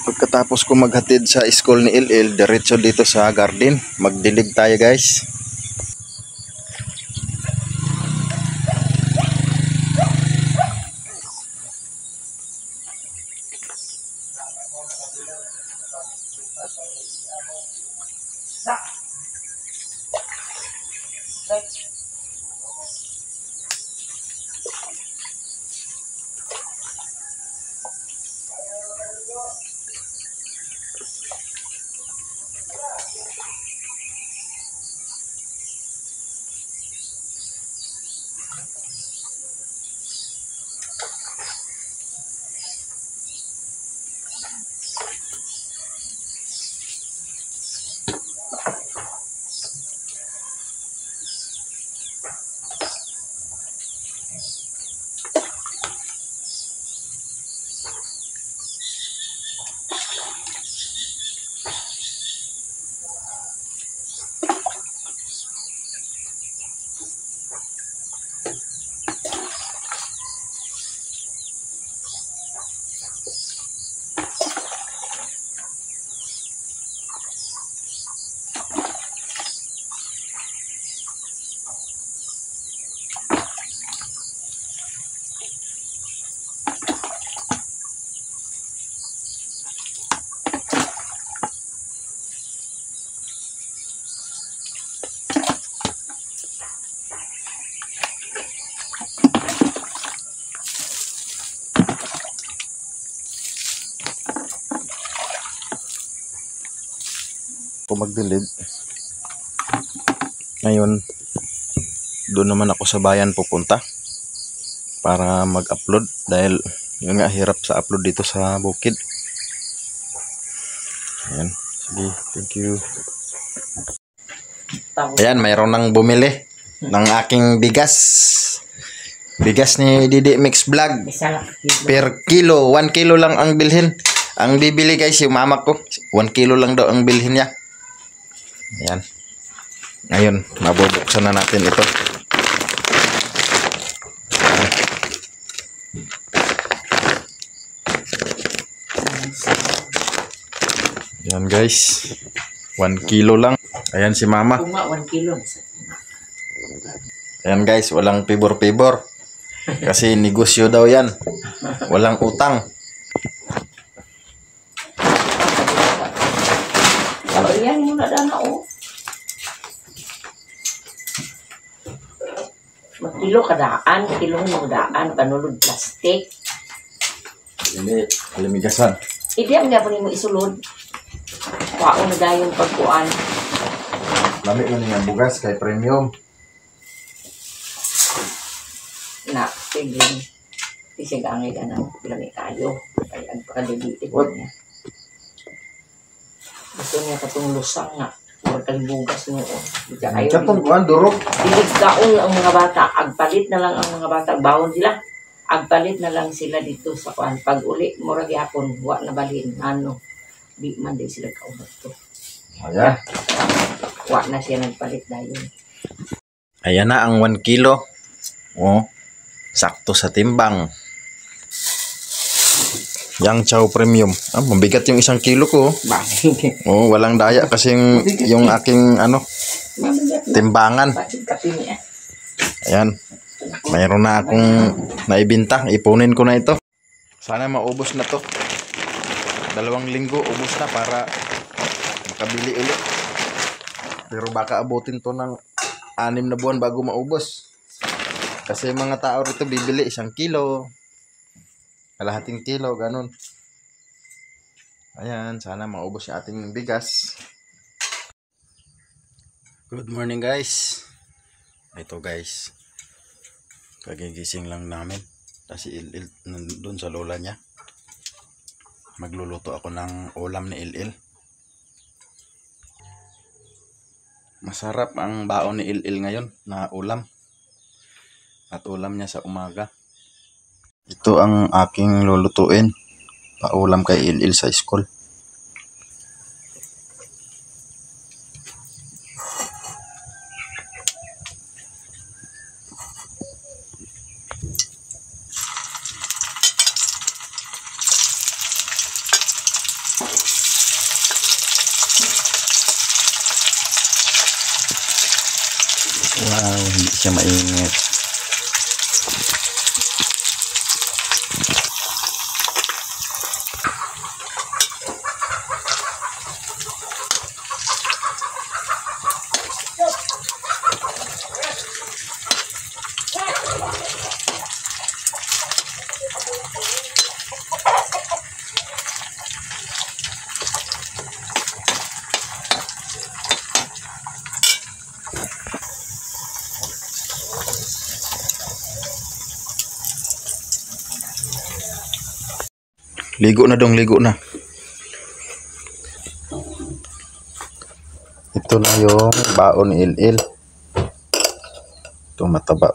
Pagkatapos ko maghatid sa school ni Il, diretso dito sa garden. Magdilig tayo guys. Ako magdilig. Ngayon, doon naman ako sa bayan pupunta para mag-upload dahil yun nga, hirap sa upload dito sa bukid. Ayan, sige, thank you. Ayan, mayroon nang bumili ng aking bigas. Bigas ni Didi Mix Vlog. Per kilo, 1 kilo lang ang bilhin. Ang bibili guys, yung mama ko, 1 kilo lang daw ang bilhin niya. Ayan. Ngayon, mabubuksan na natin ito. Ayan guys, 1 kilo lang. Ayan si mama. 1 kilo. Ayan guys, walang pibor-pibor. Kasi negosyo daw yan. Walang utang. Yan muna dana o. Magkilo kadaan, kilong daan, panulod plastic. Hindi, alimigasan. Hindi ang nga po mo isulod. Wao na dahil yung pagkuan. Lami man nga bugas kay premium. Na, sige. Isigangay ka ng lami kayo. Kaya ang pakadibiti ko niya. Gusto niya katong lusang nga. Magkalibugas mo. Katong kuan, durog. Diligkaon ang mga bata. Agpalit na lang ang mga bata. Bawon sila. Agpalit na lang sila dito sa kuan. Pag uli, murag yapon, wa na balhin. Ano? Di man din sila kaunod to. Ayan. Wa na siya nagpalit dahil. Ayan na ang 1 kilo. Oh, sakto sa timbang. Yang Chow Premium. Ah, mabigat yung 1 kilo ko. Oh, walang daya kasi yung aking ano, timbangan. Ayan. Mayroon na akong naibinta. Ipunin ko na ito. Sana maubos na to. 2 linggo ubos na para makabili ulit. Pero baka abutin to ng 6 na buwan bago maubos. Kasi mga tao rito bibili 1 kilo. Kalahating kilo, ganun. Ayan, sana maubos yung ating bigas. Good morning guys. Ito guys, kagigising lang namin. Kasi Il nandun sa lola niya. Magluluto ako ng ulam ni Il. Masarap ang baon ni Il ngayon na ulam. At ulam niya sa umaga. Ito ang aking lulutuin. Paulam kay Il sa school. Wow, hindi siya mainit. Ligo na dong, ligo na. Ito na yung baon ni Il-Il. Ito mataba.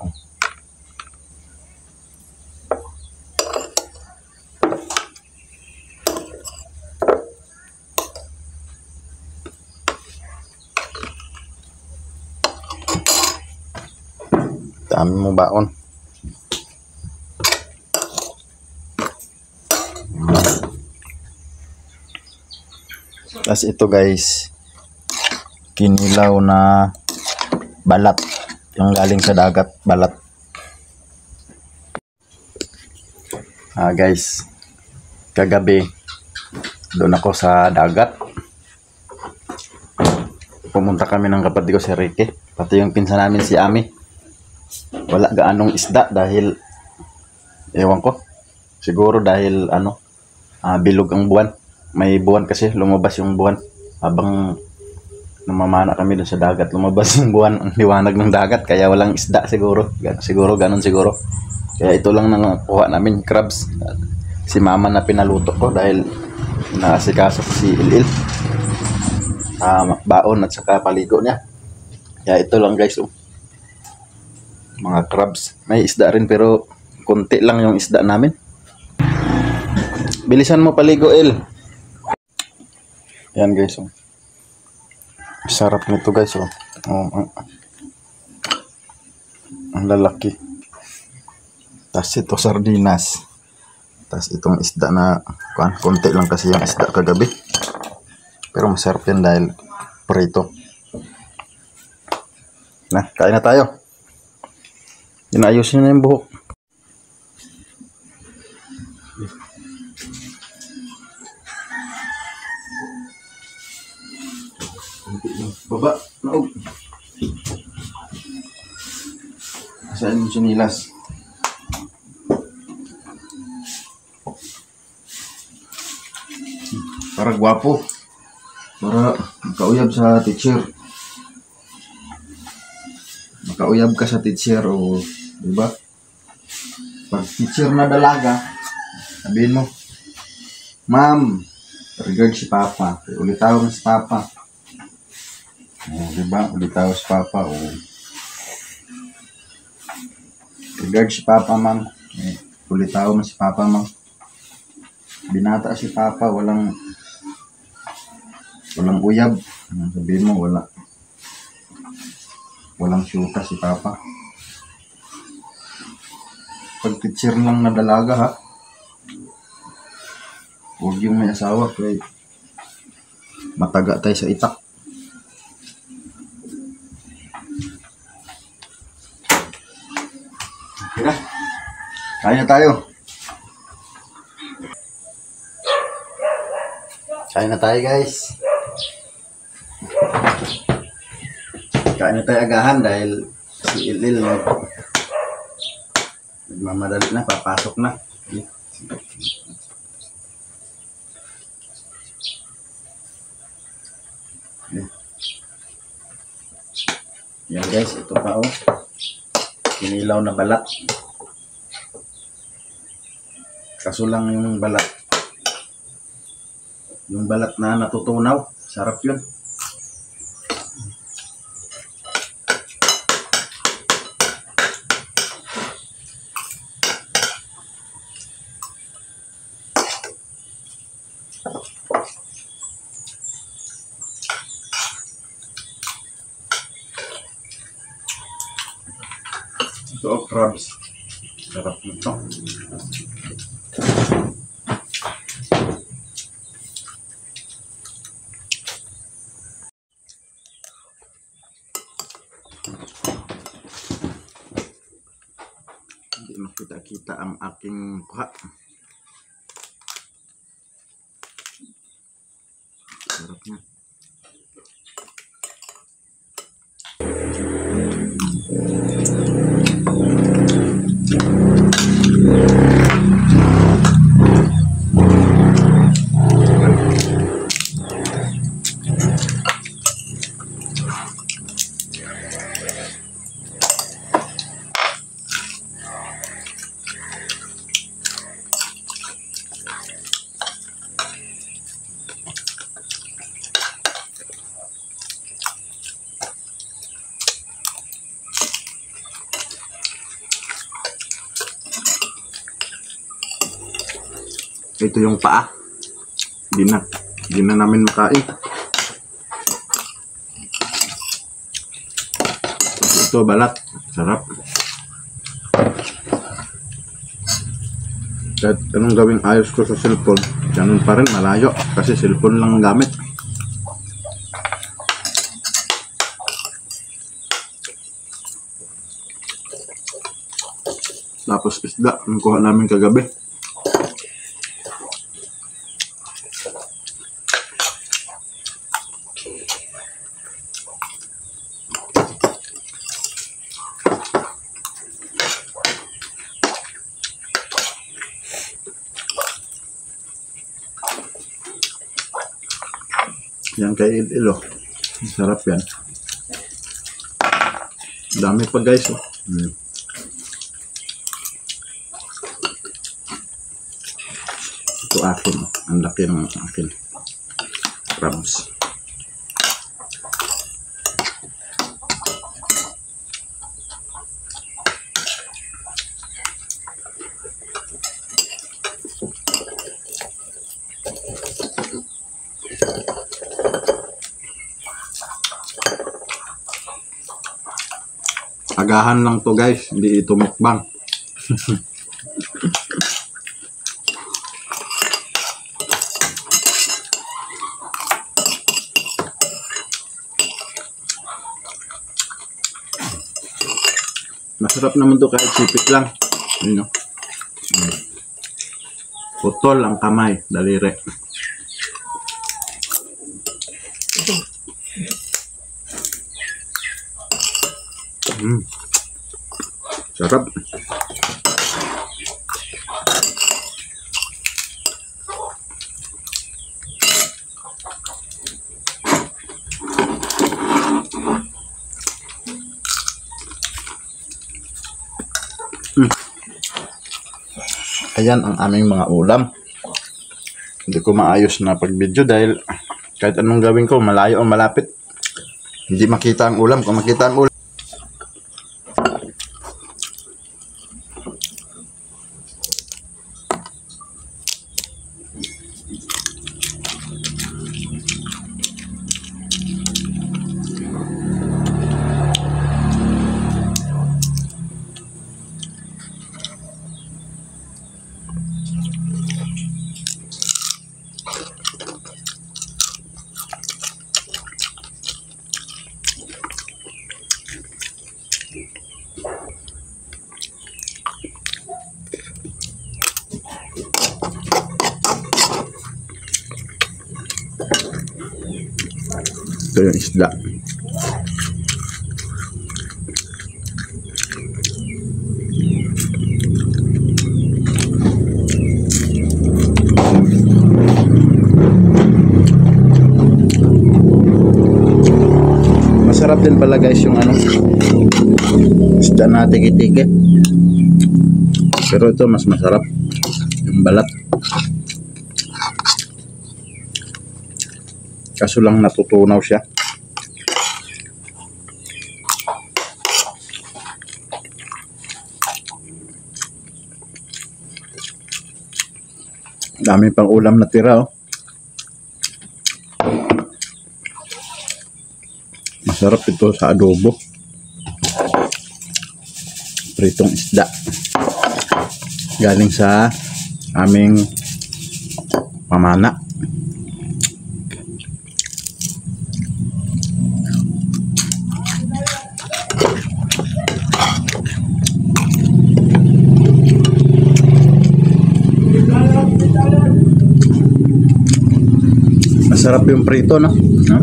Dami mo baon. Tapos ito guys, kinilaw na balat, yung galing sa dagat, balat. Guys, kagabi doon ako sa dagat. Pumunta kami ng kapatid ko si Ricky, pati yung pinsan namin si Ami. Wala gaanong isda dahil ewan ko, siguro dahil bilog ang buwan. May buwan kasi, lumabas yung buwan. Habang namamana kami doon sa dagat, lumabas yung buwan, ang liwanag ng dagat. Kaya walang isda siguro. Ganun siguro. Kaya ito lang nakuha namin, crabs. Si mama na pinaluto ko dahil naasikaso ko si Il-Il. Baon at saka paligo niya. Kaya ito lang guys. Mga crabs. May isda rin pero konti lang yung isda namin. Bilisan mo paligo, Il. Yan guys, sarap nito guys, ang lalaki. Tas ito sardinas. Tas itong isda na konti lang kasi yung isda kagabi. Pero masarap yan dahil prito. Na, kain na tayo. Inayusin na yung buhok. Baba, naog. Saan yung sinilas? Para gwapo. Para makauyab sa teacher. Makauyab ka sa teacher o diba? Pag teacher na dalaga, sabihin mo, Ma'am, regard si Papa. Ulitaw si Papa. Diba? Ulitaw si Papa. Regard si Papa, ma'am. Ulitaw mo si Papa, ma'am. Binata si Papa, walang uyab. Sabihin mo, walang syuta si Papa. Pag teacher lang na dalaga, ha? Huwag yung may asawa, kaya mataga tayo sa itak. Tira, kain na tayo. Kain na tayo guys. Kain na tayo agahan dahil si Il-Il nagmamadali na, papasok na. Yan guys, ito pa kinilaw na balat. Kaso lang yung balat na natutunaw, sarap yun. Ito crabs, sarap nito. kita ang aking mukha. Sarap niya. Ito yung paa. Hindi na namin makain. Ito balat. Sarap. Kahit anong gawing ayos ko sa cellphone, ganun pa rin, malayo. Kasi cellphone lang ang gamit. Tapos isda, ang kuha namin kagabi. Yan kay Ilo. Sarap yan. Dami pa guys. Oh. Ito akin. Ang laki ng akin. Crabs. Agahan lang to guys, hindi ito mukbang. Masarap naman to kahit sipit lang. Ano? Putol ang kamay, daliri. Sarap. Ayan ang aming mga ulam. Hindi ko maayos na pag-video dahil kahit anong gawin ko, malayo o malapit, hindi makita ang ulam. Kung makita ang ulam, ito yung isda. Masarap din pala guys yung ano, isda na tiki-tiki. Pero ito mas masarap yung balat. Kaso lang natutunaw siya. Dami pang ulam na tira, oh. Masarap ito sa adobo. Pritong isda. Galing sa aming pamana. Sarap yung prito, no? Huh?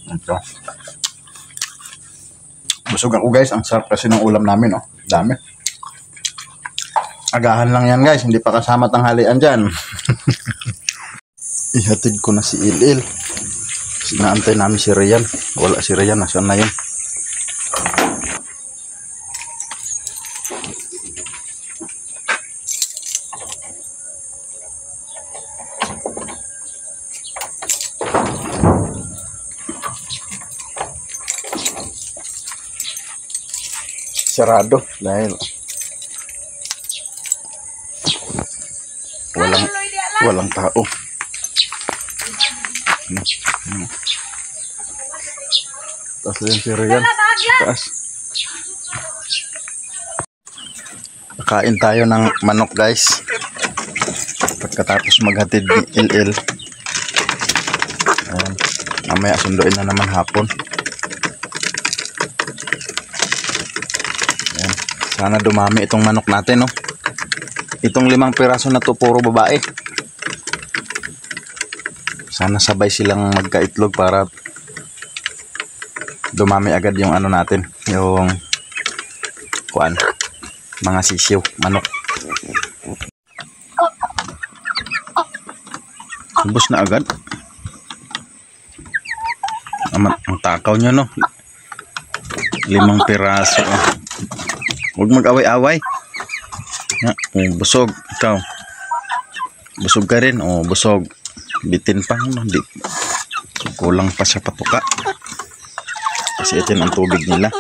Ito. Busog ako guys, ang sarap kasi ng ulam namin, oh. Dami. Agahan lang yan guys, hindi pa kasama tanghalian dyan. Ihatid ko na si Il. Sinaantay namin si Ryan. Wala si Ryan, nasaan na yun? Sarado dahil walang tao. Taas lang si Ryan. Taas. Kain tayo ng manok guys. Pagkatapos maghatid ni Il. Ayan. Mamaya sunduin na naman hapon. Ayan. Sana dumami itong manok natin, no? Itong 5 piraso na to puro babae. Sana sabay silang magkaitlog para dumami agad yung ano natin, yung kuan, mga sisiw, manok. Ubus na agad. Ang takaw nyo, no? 5 piraso. Huwag mag-away-away. Busog. Ikaw. Busog ka rin. Busog. Bitin pa. No? Kulang pa sa patuka. Kasi ito ang tubig nila.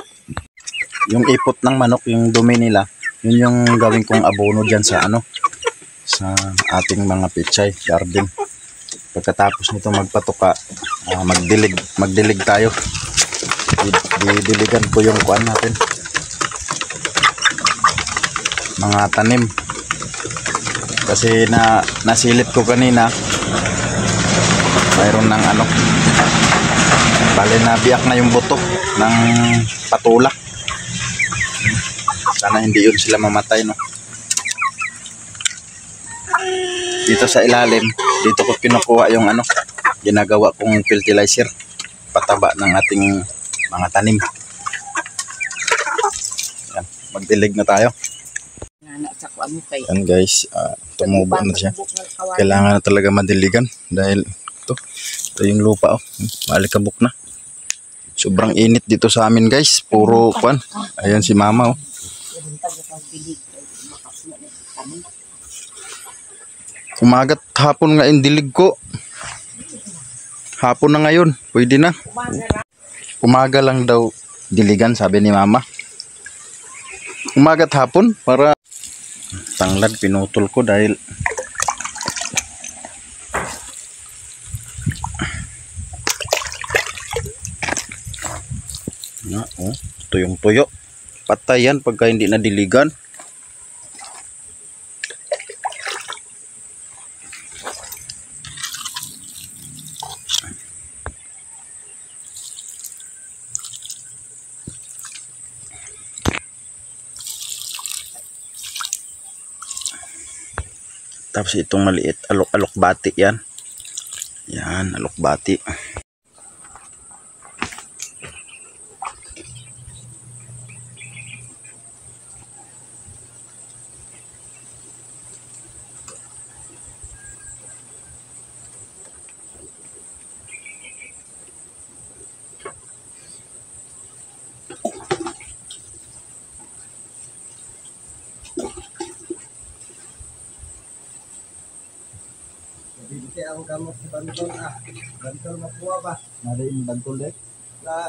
Yung ipot ng manok, yung dumi nila, yun yung gawin kong abono dyan sa ano, sa ating mga pichay garden. Pagkatapos nito magpatuka, magdilig tayo. Didiligan ko yung kuan natin, mga tanim, kasi nasilip ko kanina, mayroon ng ano, bali na biyak na yung buto ng patula. Sana hindi yun sila mamatay, no? Dito sa ilalim, dito ko kinukuha yung ano, ginagawa kong fertilizer, pataba ng ating mga tanim. Yan, magdilig na tayo. Yan guys, tumubo na siya. Kailangan na talaga madiligan dahil ito yung lupa, oh. Maalikabok na. Sobrang init dito sa amin guys, puro kwan. Ayan si mama, oh. Umagat hapon nga indilig ko. Hapon na ngayon, pwede na. Umaga lang daw diligan, sabi ni mama. Umagat hapon para tanglad pinutol ko dahil tuyong tuyo. Patay yan pagka hindi na diligan. Tapos itong maliit, alok bati yan. Yan, alok bati. Hindi ang gamot sa bantol bantol makuha ba? Nari yung bantol dek?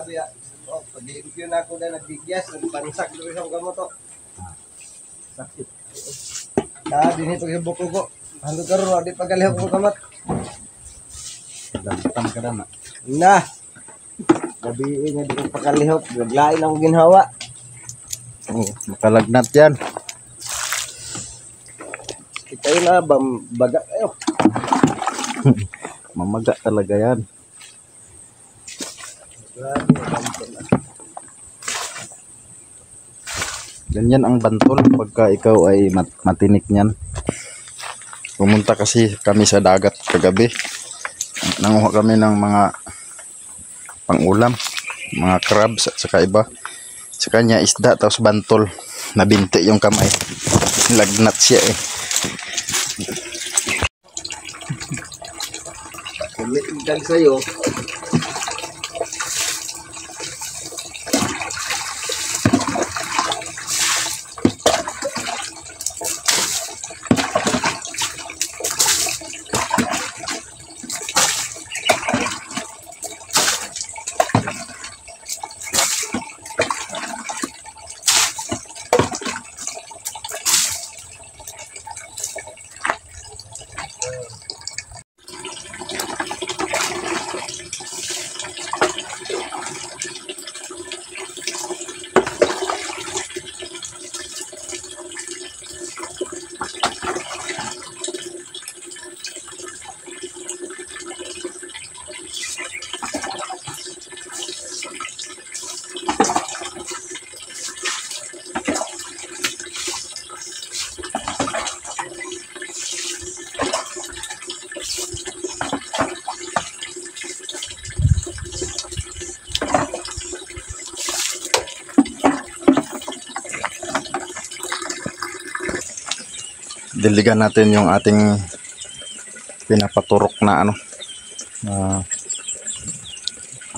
Biya, pag-i-review na ako na nagbigyas, nagpansak doon isang gamot to. Sakit. Dinito yung buko ko. Halo ka rin, di pagalihok ko gamot. Dampan ka na. Na, Gabi nga di ko pakalihok. Naglain akong ginhawa. Oh, makalagnat yan. Kita yun na, baga kayo. Mamaga talaga yan. Grabe, bantol na. Ganyan ang bantol pagka ikaw ay matinik niyan. Pumunta kasi kami sa dagat kagabi. Nanguha kami ng mga pangulam, mga crabs at saka iba. Sa kanya isda tapos bantol. Nabinti yung kamay. Lagnat siya eh. Kumitigdag sa'yo. Diligan natin yung ating pinapaturok na ano,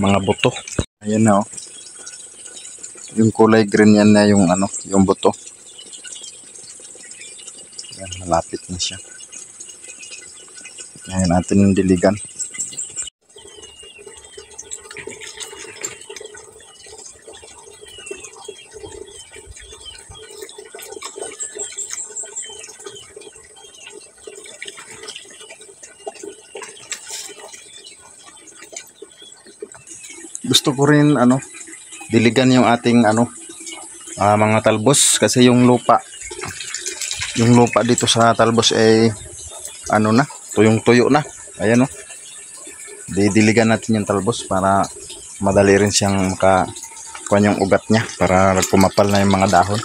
mga buto. Ayan na oh. Yung kulay green yan na yung ano, yung buto. Ayan, malapit na siya. Ayan natin yung diligan. Gusto ko rin ano, diligan yung ating ano, mga talbos kasi yung lupa dito sa talbos ay ano na, tuyong-tuyo na. Ayan oh. Didiligan natin yung talbos para madali rin siyang makakuha yung ugat niya para kumapal na yung mga dahon.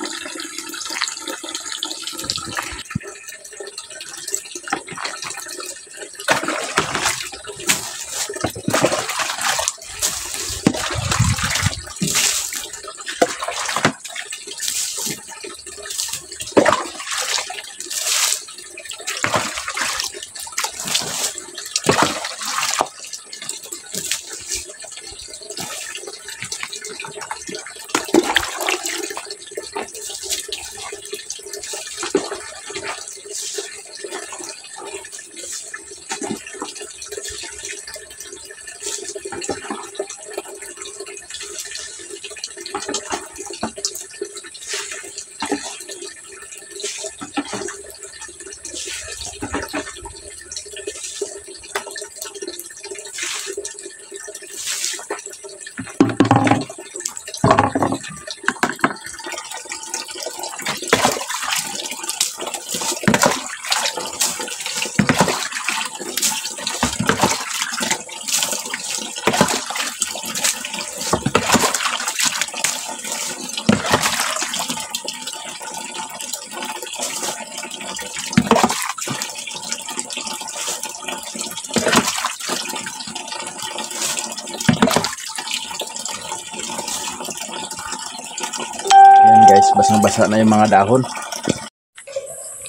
Guys, basang-basa na yung mga dahon.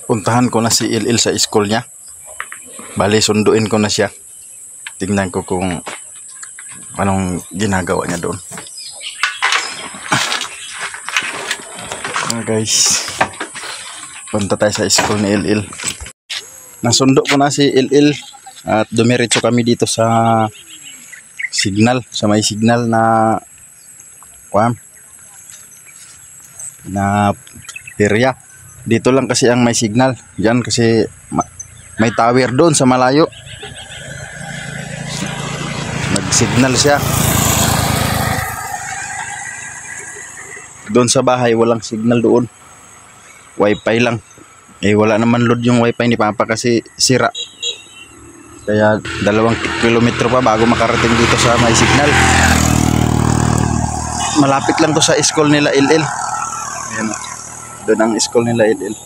Puntahan ko na si Il sa school niya. Bali, sunduin ko na siya. Tingnan ko kung anong ginagawa niya doon. Guys, punta tayo sa school ni Il. Nasundo ko na si Il at dumiretso kami dito sa signal, sa may signal na area. Dito lang kasi ang may signal. Diyan kasi may tower doon sa malayo. Nag-signal siya. Doon sa bahay, walang signal doon. Wifi lang. Eh, wala naman load yung wifi ni Papa kasi sira. Kaya 2 kilometro pa bago makarating dito sa may signal. Malapit lang to sa school nila LL. Ayan. Doon ang school nila LL.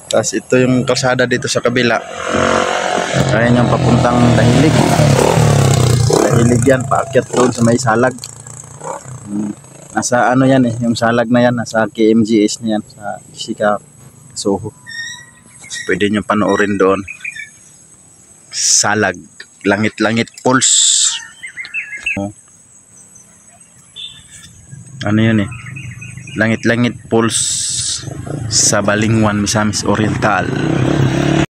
Tapos ito yung kalsada dito sa kabila. Ayan yung papuntang Dahilig. Dahilig yan, paakyat doon sa may Salag. Nasa ano yan eh, yung Salag na yan, nasa KMGS na yan, sa Sika Soho. Pwede nyo panoorin doon. Salag, Langit-Langit Pulse. Ano yan eh, Langit-Langit Pulse sa Balingwan, Misamis Oriental.